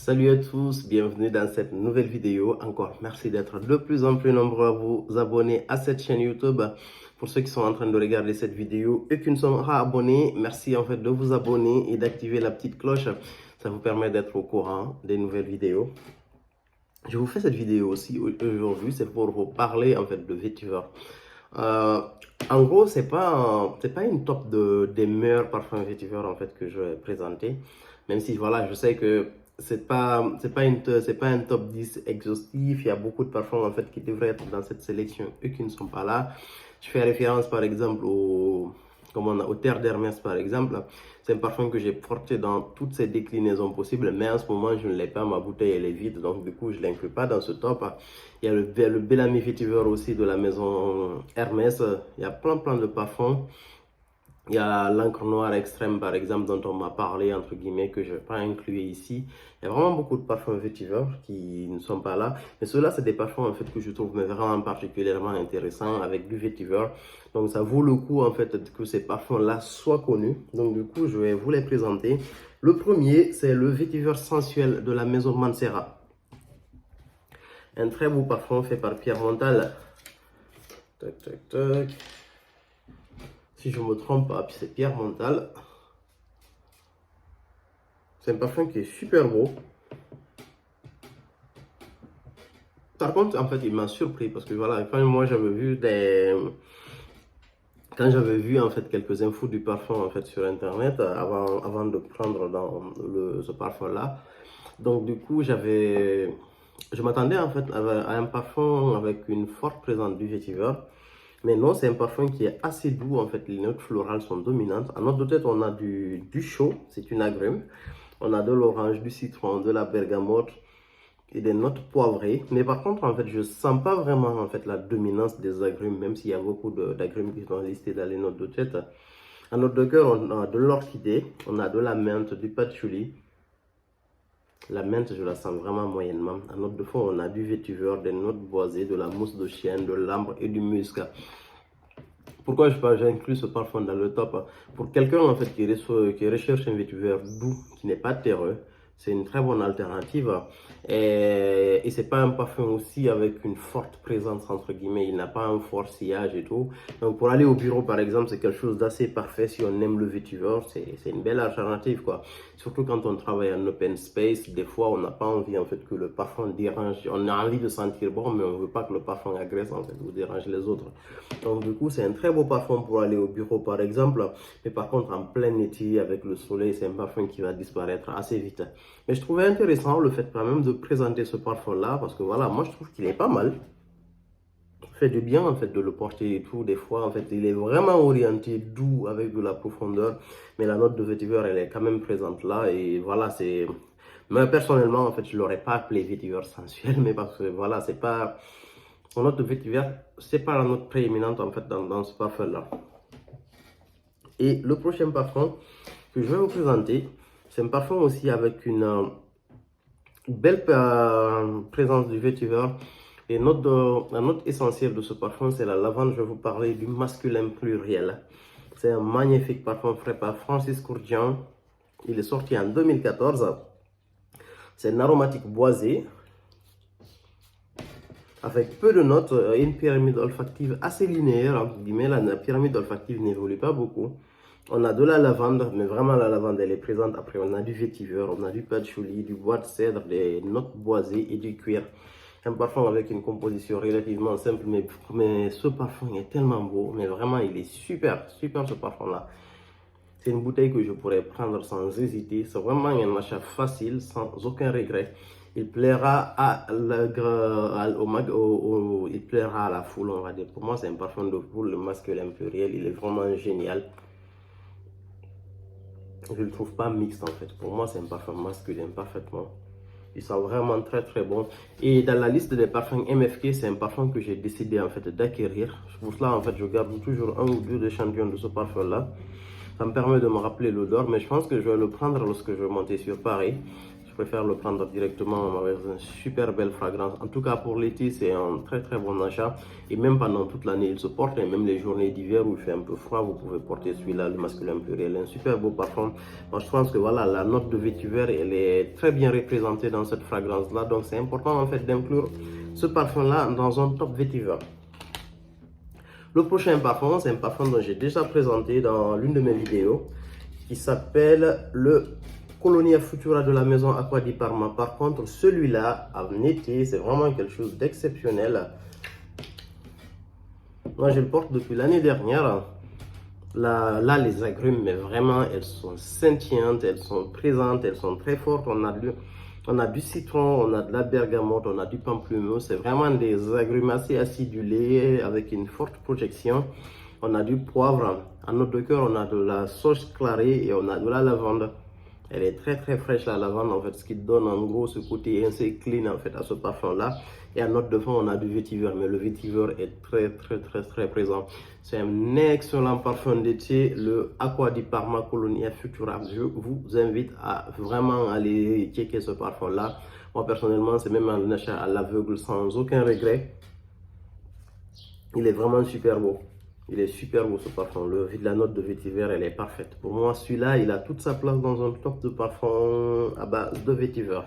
Salut à tous, bienvenue dans cette nouvelle vidéo. Encore merci d'être de plus en plus nombreux à vous abonner à cette chaîne YouTube. Pour ceux qui sont en train de regarder cette vidéo et qui ne sont pas abonnés, merci en fait de vous abonner et d'activer la petite cloche. Ça vous permet d'être au courant des nouvelles vidéos. Je vous fais cette vidéo aussi aujourd'hui, c'est pour vous parler en fait de Vetiver. En gros, c'est pas une top des meilleurs parfums Vetiver en fait que je vais présenter, même si voilà, je sais que c'est pas un top 10 exhaustif. Il y a beaucoup de parfums en fait qui devraient être dans cette sélection et qui ne sont pas là. Je fais référence par exemple au Terre d'Hermès par exemple. C'est un parfum que j'ai porté dans toutes ses déclinaisons possibles, mais en ce moment je ne l'ai pas, ma bouteille elle est vide, donc du coup je ne l'inclus pas dans ce top. Il y a le Bellamy Vetiver aussi de la maison Hermès. Il y a plein de parfums. Il y a l'encre noire extrême par exemple dont on m'a parlé entre guillemets que je ne vais pas inclure ici. Il y a vraiment beaucoup de parfums Vetiver qui ne sont pas là. Mais ceux-là c'est des parfums en fait que je trouve vraiment particulièrement intéressants avec du Vetiver. Donc ça vaut le coup en fait que ces parfums-là soient connus. Donc du coup je vais vous les présenter. Le premier c'est le Vetiver sensuel de la maison Mancera. Un très beau parfum fait par Pierre Montal. Tac tac tac. Si je ne me trompe pas, puis c'est Pierre Montal. C'est un parfum qui est super beau. Par contre, en fait, il m'a surpris parce que voilà, quand moi j'avais vu en fait quelques infos du parfum en fait sur internet avant de prendre ce parfum là. Donc du coup, je m'attendais en fait à un parfum avec une forte présence du vétiver. Mais non, c'est un parfum qui est assez doux, en fait, les notes florales sont dominantes. En note de tête, on a du chaud, c'est une agrume. On a de l'orange, du citron, de la bergamote et des notes poivrées. Mais par contre, en fait, je ne sens pas vraiment en fait, la dominance des agrumes, même s'il y a beaucoup d'agrumes qui sont listés dans les notes de tête. En note de cœur, on a de l'orchidée, on a de la menthe, du patchouli. La menthe, je la sens vraiment moyennement. En note de fond, on a du vétiver, des notes boisées, de la mousse de chêne, de l'ambre et du musc. Pourquoi j'inclus ce parfum dans le top? Pour quelqu'un en fait qui recherche un vétiver doux, qui n'est pas terreux, c'est une très bonne alternative. Et c'est pas un parfum aussi avec une forte présence entre guillemets, il n'a pas un fort sillage et tout. Donc pour aller au bureau par exemple, c'est quelque chose d'assez parfait si on aime le vétiver, c'est une belle alternative quoi. Surtout quand on travaille en open space, des fois on n'a pas envie en fait que le parfum dérange, on a envie de sentir bon mais on veut pas que le parfum agresse en fait ou dérange les autres. Donc du coup c'est un très beau parfum pour aller au bureau par exemple, mais par contre en plein été avec le soleil, c'est un parfum qui va disparaître assez vite. Mais je trouvais intéressant le fait quand même de présenter ce parfum là parce que voilà, moi je trouve qu'il est pas mal. Fait du bien en fait de le porter et tout. Des fois en fait il est vraiment orienté doux avec de la profondeur, mais la note de vétiver elle est quand même présente là et voilà c'est. Mais personnellement en fait je l'aurais pas appelé vétiver sensuel, mais parce que voilà c'est pas son note de vétiver, c'est pas la note prééminente en fait dans ce parfum là. Et le prochain parfum que je vais vous présenter, c'est un parfum aussi avec une belle présence du vétiver. Et la note essentielle de ce parfum, c'est la lavande. Je vais vous parler du masculin pluriel. C'est un magnifique parfum fait par Francis Kurkdjian. Il est sorti en 2014. C'est un aromatique boisé avec peu de notes et une pyramide olfactive assez linéaire. Entre guillemets, la pyramide olfactive n'évolue pas beaucoup. On a de la lavande, mais vraiment la lavande elle est présente. Après, on a du vétiver, on a du patchouli, du bois de cèdre, des notes boisées et du cuir. Un parfum avec une composition relativement simple, mais ce parfum est tellement beau, mais vraiment il est super ce parfum là. C'est une bouteille que je pourrais prendre sans hésiter, c'est vraiment un achat facile, sans aucun regret. Il plaira il plaira à la foule, on va dire. Pour moi c'est un parfum de foule, le masculin pluriel, il est vraiment génial. Je ne le trouve pas mixte en fait, pour moi c'est un parfum masculin parfaitement. Il sent vraiment très bon. Et dans la liste des parfums MFK, c'est un parfum que j'ai décidé en fait d'acquérir. Pour cela, en fait, je garde toujours un ou deux échantillons de ce parfum-là. Ça me permet de me rappeler l'odeur, mais je pense que je vais le prendre lorsque je vais monter sur Paris. préfère le prendre directement avec une super belle fragrance. En tout cas, pour l'été, c'est un très très bon achat. Et même pendant toute l'année, il se porte. Et même les journées d'hiver où il fait un peu froid, vous pouvez porter celui-là, le masculin pluriel. Un super beau parfum. Moi, je pense que voilà, la note de vétiver, elle est très bien représentée dans cette fragrance-là. Donc, c'est important en fait d'inclure ce parfum-là dans un top vétiver. Le prochain parfum, c'est un parfum dont j'ai déjà présenté dans l'une de mes vidéos, qui s'appelle le Colonia Futura de la maison Acqua di Parma. Par contre, celui-là, en été, c'est vraiment quelque chose d'exceptionnel. Moi, je le porte depuis l'année dernière. Là, les agrumes, mais vraiment, elles sont scintillantes, elles sont présentes, elles sont très fortes. On a du citron, on a de la bergamote, on a du pamplemousse. C'est vraiment des agrumes assez acidulés avec une forte projection. On a du poivre. En note de cœur, on a de la sauge clarée et on a de la lavande. Elle est très très fraîche la lavande en fait, ce qui donne en gros ce côté assez clean en fait à ce parfum là. Et en note de fond, on a du vétiver, mais le vétiver est très présent. C'est un excellent parfum d'été, le Acqua di Parma Colonia Futura. Je vous invite à vraiment aller checker ce parfum là. Moi personnellement, c'est même un achat à l'aveugle sans aucun regret. Il est vraiment super beau. Il est super beau ce parfum. La note de vétiver, elle est parfaite. Pour moi, celui-là, il a toute sa place dans un top de parfum à base de vétiver.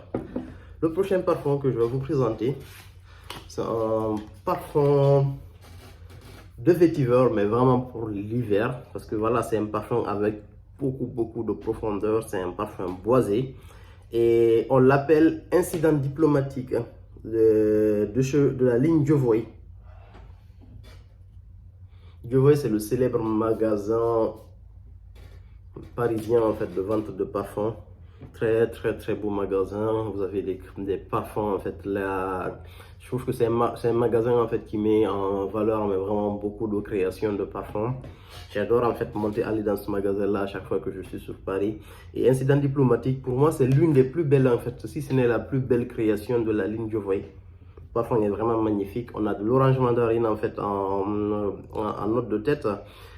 Le prochain parfum que je vais vous présenter, c'est un parfum de vétiver, mais vraiment pour l'hiver. Parce que voilà, c'est un parfum avec beaucoup de profondeur. C'est un parfum boisé. Et on l'appelle Incident diplomatique de la ligne Jovoy. Jovoy, c'est le célèbre magasin parisien en fait de vente de parfums. Très beau magasin. Vous avez des parfums en fait là. Je trouve que c'est un magasin en fait qui met en valeur mais vraiment beaucoup de création de parfums. J'adore en fait aller dans ce magasin là à chaque fois que je suis sur Paris. Et Incident diplomatique, pour moi, c'est l'une des plus belles en fait, si ce n'est la plus belle création de la ligne Jovoy. Le parfum est vraiment magnifique. On a de l'orange mandarine en fait en note de tête.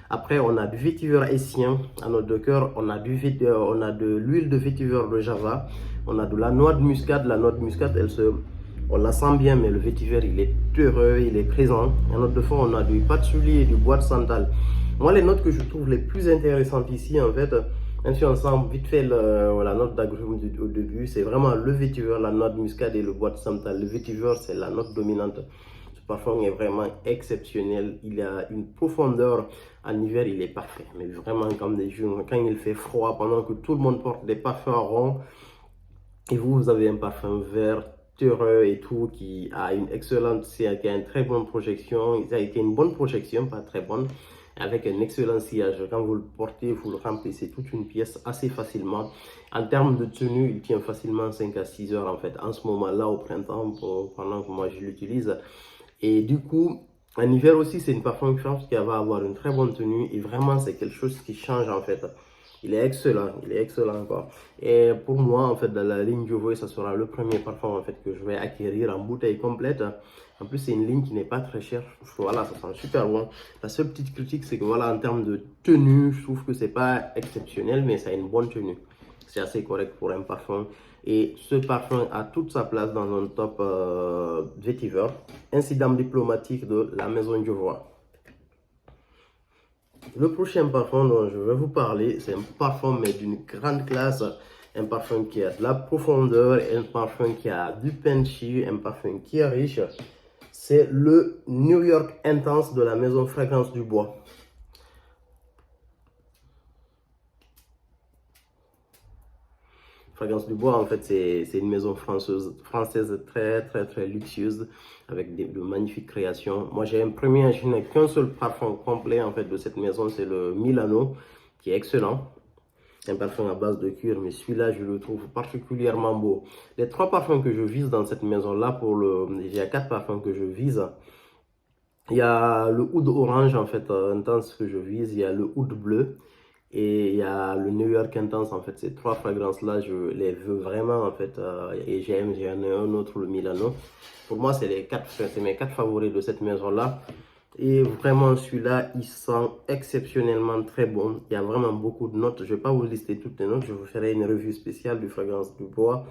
Après, on a du vétiver haïtien en note de cœur. On a de l'huile de vétiver de Java. On a de la noix de muscade. La noix de muscade, on la sent bien, mais le vétiver, il est heureux, il est présent. En note de fond, on a du patchouli et du bois de santal. Moi, les notes que je trouve les plus intéressantes ici, en fait, même si on sent vite fait la note d'agrumes au début, c'est vraiment le vétiver, la noix de muscade et le bois de santal. Le vétiver, c'est la note dominante. Ce parfum est vraiment exceptionnel. Il a une profondeur. En hiver, il est parfait. Mais vraiment, comme des jours, quand il fait froid, pendant que tout le monde porte des parfums ronds, et vous avez un parfum vert, terreux et tout, qui a une excellente, qui a une très bonne projection. Ça a été une bonne projection, pas très bonne, avec un excellent sillage. Quand vous le portez, vous le remplissez toute une pièce assez facilement. En termes de tenue, il tient facilement 5 à 6 heures en fait. En ce moment-là, au printemps, pendant que moi je l'utilise. Et du coup, en hiver aussi, c'est une parfum je pense qui va avoir une très bonne tenue. Et vraiment, c'est quelque chose qui change en fait. Il est excellent quoi. Et pour moi, en fait, dans la ligne Jovoy, ça sera le premier parfum en fait que je vais acquérir en bouteille complète. En plus, c'est une ligne qui n'est pas très chère. Voilà, ça sent super bon. La seule petite critique, c'est que voilà, en termes de tenue, je trouve que c'est pas exceptionnel, mais ça a une bonne tenue. C'est assez correct pour un parfum. Et ce parfum a toute sa place dans un top vétiver. Incident diplomatique de la maison Jovoy. Le prochain parfum dont je vais vous parler, c'est un parfum mais d'une grande classe. Un parfum qui a de la profondeur, un parfum qui a du punchy, un parfum qui est riche. C'est le New York Intense de la maison Fragrance du Bois. Fragrance du Bois, en fait, c'est une maison française très luxueuse avec de magnifiques créations. Moi, j'ai imprimé, je n'ai qu'un seul parfum complet en fait de cette maison, c'est le Milano, qui est excellent. Un parfum à base de cuir, mais celui-là, je le trouve particulièrement beau. Les 3 parfums que je vise dans cette maison-là, il y a 4 parfums que je vise. Il y a le oud orange, en fait, intense que je vise. Il y a le oud bleu. Et il y a le New York Intense, en fait. Ces 3 fragrances-là, je les veux vraiment, en fait. Et j'en ai un autre, le Milano. Pour moi, c'est mes 4 favoris de cette maison-là. Et vraiment, celui-là, il sent exceptionnellement très bon. Il y a vraiment beaucoup de notes. Je ne vais pas vous lister toutes les notes. Je vous ferai une revue spéciale du Fragrance du Bois.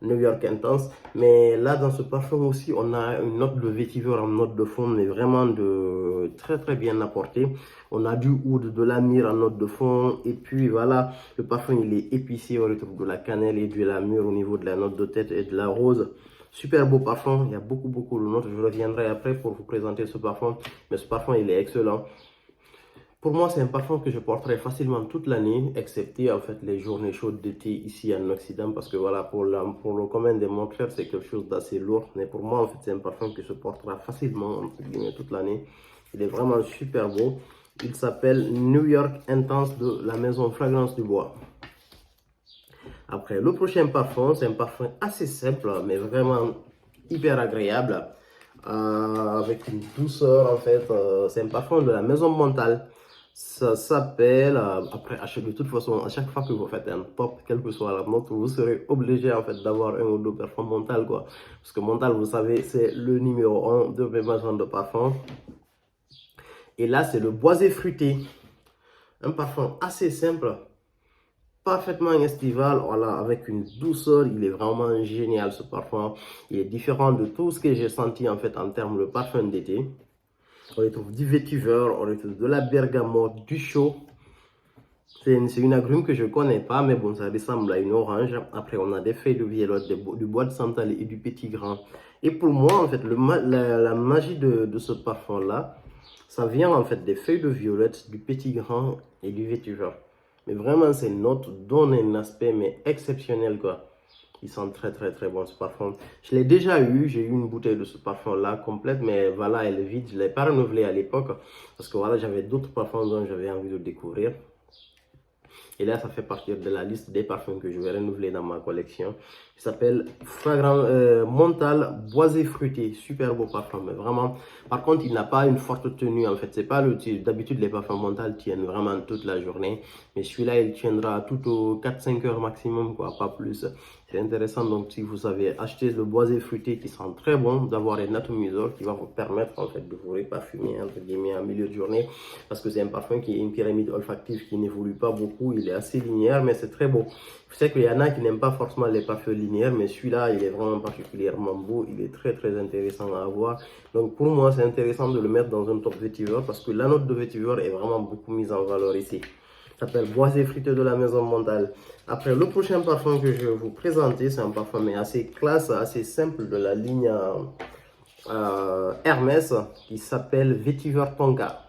New York Intense. Mais là, dans ce parfum aussi, on a une note de vétiver en note de fond, mais vraiment de très très bien apporté. On a du oud, de la myrrhe en note de fond. Et puis voilà, le parfum il est épicé. On retrouve de la cannelle et de la myrrhe au niveau de la note de tête et de la rose. Super beau parfum. Il y a beaucoup de notes. Je reviendrai après pour vous présenter ce parfum. Mais ce parfum il est excellent. Pour moi, c'est un parfum que je porterai facilement toute l'année, excepté en fait les journées chaudes d'été ici en Occident, parce que voilà, pour le commun des mortels, c'est quelque chose d'assez lourd. Mais pour moi, en fait, c'est un parfum que se portera facilement entre guillemets, toute l'année. Il est vraiment super beau. Il s'appelle New York Intense de la maison Fragrance du Bois. Après, le prochain parfum, c'est un parfum assez simple, mais vraiment hyper agréable, avec une douceur en fait. C'est un parfum de la maison Montal. Ça s'appelle, après, de toute façon, à chaque fois que vous faites un top, quelle que soit la note, vous serez obligé en fait d'avoir un ou deux parfums Montal, quoi. Parce que Montal, vous savez, c'est le numéro 1 de mes maisons de parfum. Et là, c'est le boisé fruité. Un parfum assez simple, parfaitement estival, voilà, avec une douceur. Il est vraiment génial ce parfum. Il est différent de tout ce que j'ai senti en fait en termes de parfum d'été. On retrouve du vétiver, on retrouve de la bergamote, du chaud. C'est une agrume que je ne connais pas, mais bon, ça ressemble à une orange. Après, on a des feuilles de violette, du bois de santal et du petit grain. Et pour moi, en fait, la magie de ce parfum-là, ça vient en fait des feuilles de violette, du petit grain et du vétiver. Mais vraiment, ces notes donnent un aspect mais exceptionnel, quoi. Ils sont très bons ce parfum. Je l'ai déjà eu, j'ai eu une bouteille de ce parfum là complète, mais voilà, elle est vide. Je ne l'ai pas renouvelée à l'époque parce que voilà, j'avais d'autres parfums dont j'avais envie de découvrir. Et là, ça fait partie de la liste des parfums que je vais renouveler dans ma collection. Il s'appelle Montal Boisé Fruité. Super beau parfum, mais vraiment. Par contre, il n'a pas une forte tenue. En fait, c'est pas le d'habitude, les parfums Montal tiennent vraiment toute la journée. Mais celui-là, il tiendra tout aux 4-5 heures maximum, quoi, pas plus. C'est intéressant. Donc, si vous avez acheté le boisé fruité qui sent très bon, d'avoir un atomiseur qui va vous permettre, en fait, de vous réparfumer, entre guillemets, en milieu de journée. Parce que c'est un parfum qui est une pyramide olfactive qui n'évolue pas beaucoup. Il est assez linéaire, mais c'est très beau. Je sais qu'il y en a qui n'aiment pas forcément les parfums linéaires, mais celui-là, il est vraiment particulièrement beau. Il est très intéressant à avoir. Donc, pour moi, c'est intéressant de le mettre dans un top vétiver parce que la note de vétiver est vraiment beaucoup mise en valeur ici. Ça s'appelle Boisé Fruité de la maison Montal. Après, le prochain parfum que je vais vous présenter, c'est un parfum mais assez classe, assez simple de la ligne Hermès qui s'appelle Vétiver Tonka.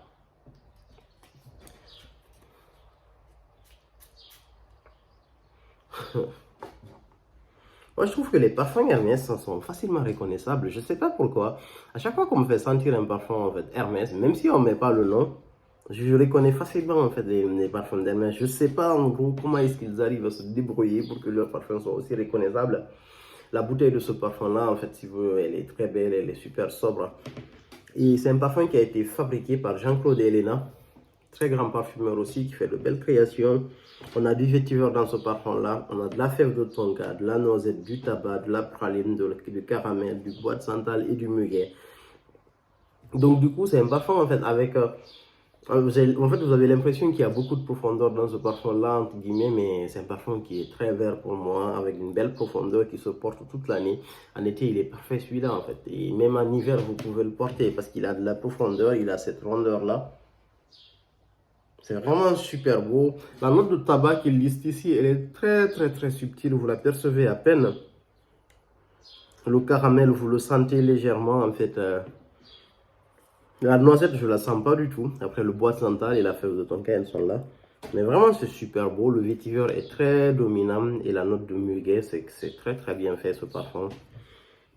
Moi, je trouve que les parfums Hermès sont facilement reconnaissables. Je ne sais pas pourquoi. À chaque fois qu'on me fait sentir un parfum en fait, Hermès, même si on ne met pas le nom, je reconnais facilement en fait les parfums d'Hermès. Je ne sais pas en gros comment est-ce qu'ils arrivent à se débrouiller pour que leurs parfums soient aussi reconnaissables. La bouteille de ce parfum-là, en fait, si vous, elle est très belle, elle est super sobre. Et c'est un parfum qui a été fabriqué par Jean-Claude Elena, très grand parfumeur aussi, qui fait de belles créations. On a du vétiver dans ce parfum-là, on a de la fève de tonka, de la noisette, du tabac, de la praline, du caramel, du bois de santal et du muguet. Donc du coup, c'est un parfum en fait avec... vous avez l'impression qu'il y a beaucoup de profondeur dans ce parfum-là, entre guillemets, mais c'est un parfum qui est très vert pour moi, avec une belle profondeur qui se porte toute l'année. En été, il est parfait celui-là, en fait. Et même en hiver, vous pouvez le porter parce qu'il a de la profondeur, il a cette rondeur-là. C'est vraiment super beau. La note de tabac qu'il liste ici, elle est très subtile. Vous la percevez à peine. Le caramel, vous le sentez légèrement, en fait. La noisette, je la sens pas du tout. Après, le bois de santal et la fève de tonka, elles sont là. Mais vraiment, c'est super beau. Le vétiver est très dominant. Et la note de muguet, c'est que c'est très bien fait, ce parfum.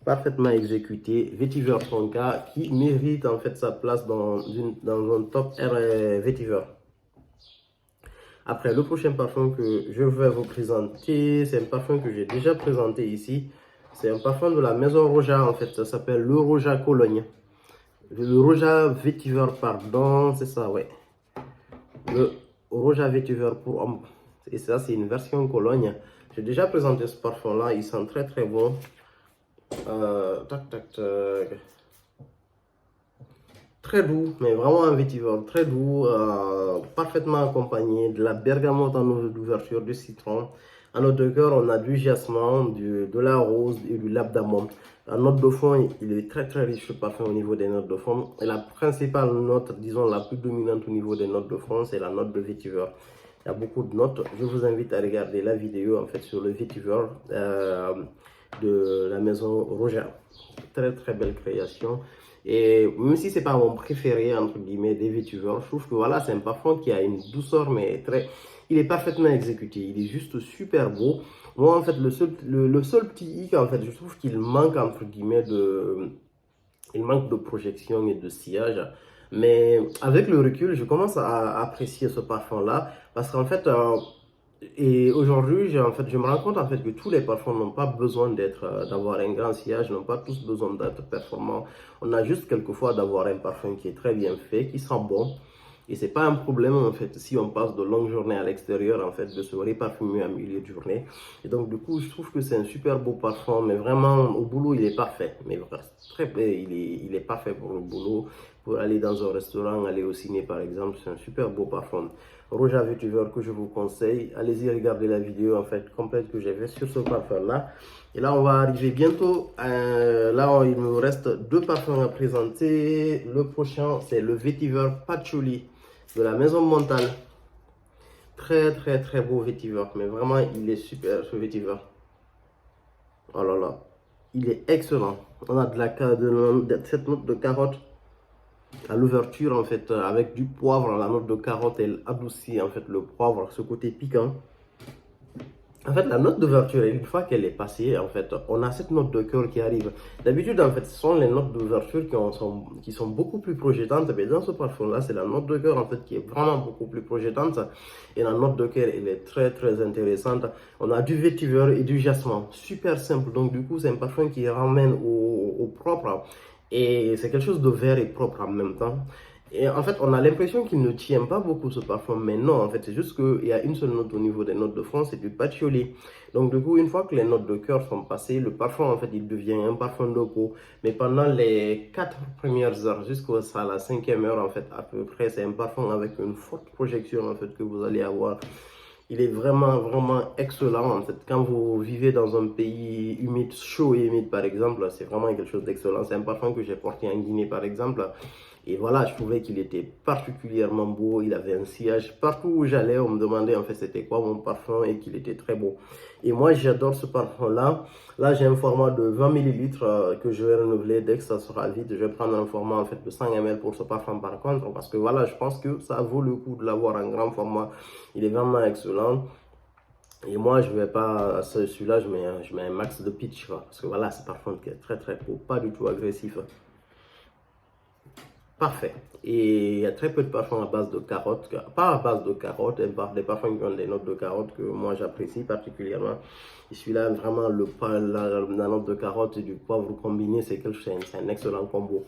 Parfaitement exécuté. Vétiver tonka qui mérite en fait sa place dans un top vétiver. Après, le prochain parfum que je vais vous présenter, c'est un parfum que j'ai déjà présenté ici. C'est un parfum de la maison Roja, en fait. Ça s'appelle le Roja Cologne. Le Roja Vétiver, pardon, c'est ça, ouais. Le Roja Vétiver pour homme. Et ça, c'est une version Cologne. J'ai déjà présenté ce parfum-là. Il sent très bon. Tac. Très doux, mais vraiment un vétiver très doux, parfaitement accompagné de la bergamote en eau d'ouverture, du citron. En note de cœur, on a du jasmin, de la rose et du labdamon. La note de fond, il est très très riche ce parfum au niveau des notes de fond. Et la principale note, disons la plus dominante au niveau des notes de fond, c'est la note de vétiver. Il y a beaucoup de notes. Je vous invite à regarder la vidéo en fait sur le vétiver de la maison Roja. Très très belle création. Et même si c'est pas mon préféré entre guillemets des vétivers, je trouve que voilà, c'est un parfum qui a une douceur mais très, il est parfaitement exécuté. Il est juste super beau. Moi en fait le seul petit hic en fait, je trouve qu'il manque entre guillemets il manque de projection et de sillage. Mais avec le recul, je commence à apprécier ce parfum-là parce qu'en fait, et aujourd'hui, je me rends compte en fait que tous les parfums n'ont pas besoin d'avoir un grand sillage, n'ont pas tous besoin d'être performants. On a juste quelquefois d'avoir un parfum qui est très bien fait, qui sent bon. Et c'est pas un problème en fait si on passe de longues journées à l'extérieur en fait de se reparfumer à milieu de journée. Et donc du coup je trouve que c'est un super beau parfum, mais vraiment au boulot il est parfait. Mais il est parfait pour le boulot, pour aller dans un restaurant, aller au ciné par exemple, c'est un super beau parfum. Roja Vétiver que je vous conseille. Allez-y regarder la vidéo en fait complète que j'ai fait sur ce parfum là. Et là on va arriver bientôt. Là il me reste deux parfums à présenter. Le prochain c'est le Vétiver Patchouli de la maison Montale. Très très très beau vétiver, mais vraiment il est super ce vétiver. Oh là là, il est excellent. On a cette note de carotte à l'ouverture en fait avec du poivre. La note de carotte elle adoucit en fait le poivre, ce côté piquant. En fait, la note d'ouverture, une fois qu'elle est passée, en fait, on a cette note de cœur qui arrive. D'habitude, en fait, ce sont les notes d'ouverture qui sont beaucoup plus projetantes. Mais dans ce parfum-là, c'est la note de cœur, en fait, qui est vraiment beaucoup plus projetante. Et la note de cœur, elle est très, très intéressante. On a du vétiver et du jasmin. Super simple. Donc, du coup, c'est un parfum qui ramène au propre. Et c'est quelque chose de vert et propre en même temps. Et en fait, on a l'impression qu'il ne tient pas beaucoup ce parfum, mais non, en fait, c'est juste qu'il y a une seule note au niveau des notes de fond, c'est du patchouli. Donc, du coup, une fois que les notes de cœur sont passées, le parfum, en fait, il devient un parfum de peau. Mais pendant les 4 premières heures, jusqu'à la 5e heure, en fait, à peu près, c'est un parfum avec une forte projection, en fait, que vous allez avoir. Il est vraiment, vraiment excellent, en fait. Quand vous vivez dans un pays humide, chaud et humide, par exemple, c'est vraiment quelque chose d'excellent. C'est un parfum que j'ai porté en Guinée, par exemple. Et voilà, je trouvais qu'il était particulièrement beau. Il avait un sillage. Partout où j'allais, on me demandait en fait c'était quoi mon parfum et qu'il était très beau. Et moi, j'adore ce parfum-là. Là, j'ai un format de 20 ml que je vais renouveler dès que ça sera vide. Je vais prendre un format en fait de 100 ml pour ce parfum par contre. Parce que voilà, je pense que ça vaut le coup de l'avoir en grand format. Il est vraiment excellent. Et moi, je vais pas, celui-là, je mets un max de pitch. Parce que voilà, c'est un parfum qui est très très beau. Pas du tout agressif. Parfait. Et il y a très peu de parfums à base de carottes, pas à base de carottes, des parfums qui ont des notes de carottes que moi j'apprécie particulièrement. Et celui-là, vraiment, la note de carotte et du poivre combiné, c'est un excellent combo.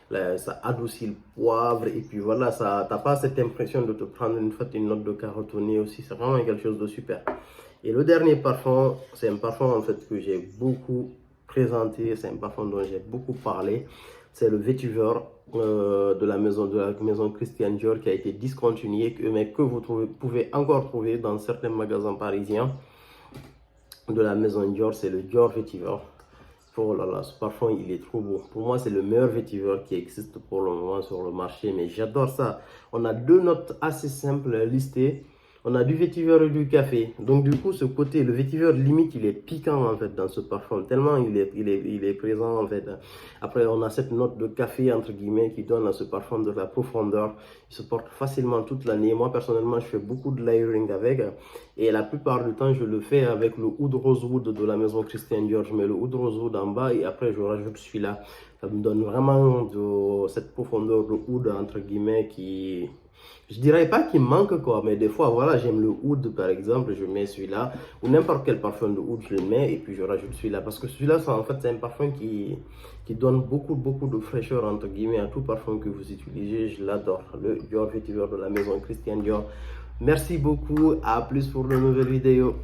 Là, ça adoucit le poivre et puis voilà, t'as pas cette impression de te prendre une note de carotte au nez aussi. C'est vraiment quelque chose de super. Et le dernier parfum, c'est un parfum en fait que j'ai beaucoup présenté, c'est un parfum dont j'ai beaucoup parlé. C'est le vétiver de la maison Christian Dior qui a été discontinué, mais que vous pouvez encore trouver dans certains magasins parisiens de la maison Dior. C'est le Dior vétiver. Oh là là, ce parfum il est trop beau. Pour moi, c'est le meilleur vétiver qui existe pour le moment sur le marché, mais j'adore ça. On a deux notes assez simples listées. On a du vétiver et du café. Donc du coup, ce côté, le vétiver limite, il est piquant en fait dans ce parfum. Tellement il est présent en fait. Après, on a cette note de café entre guillemets qui donne à ce parfum de la profondeur. Il se porte facilement toute l'année. Moi personnellement, je fais beaucoup de layering avec. Et la plupart du temps, je le fais avec le oud rosewood de la maison Christian Dior. Je mets le oud rosewood en bas et après je rajoute celui-là. Ça me donne vraiment cette profondeur de oud entre guillemets qui... Je dirais pas qu'il manque quoi, mais des fois, voilà, j'aime le oud par exemple, je mets celui-là, ou n'importe quel parfum de oud, je le mets et puis je rajoute celui-là. Parce que celui-là, en fait, c'est un parfum qui donne beaucoup de fraîcheur entre guillemets à tout parfum que vous utilisez. Je l'adore, le Dior vétiver de la maison Christian Dior. Merci beaucoup, à plus pour de nouvelles vidéos.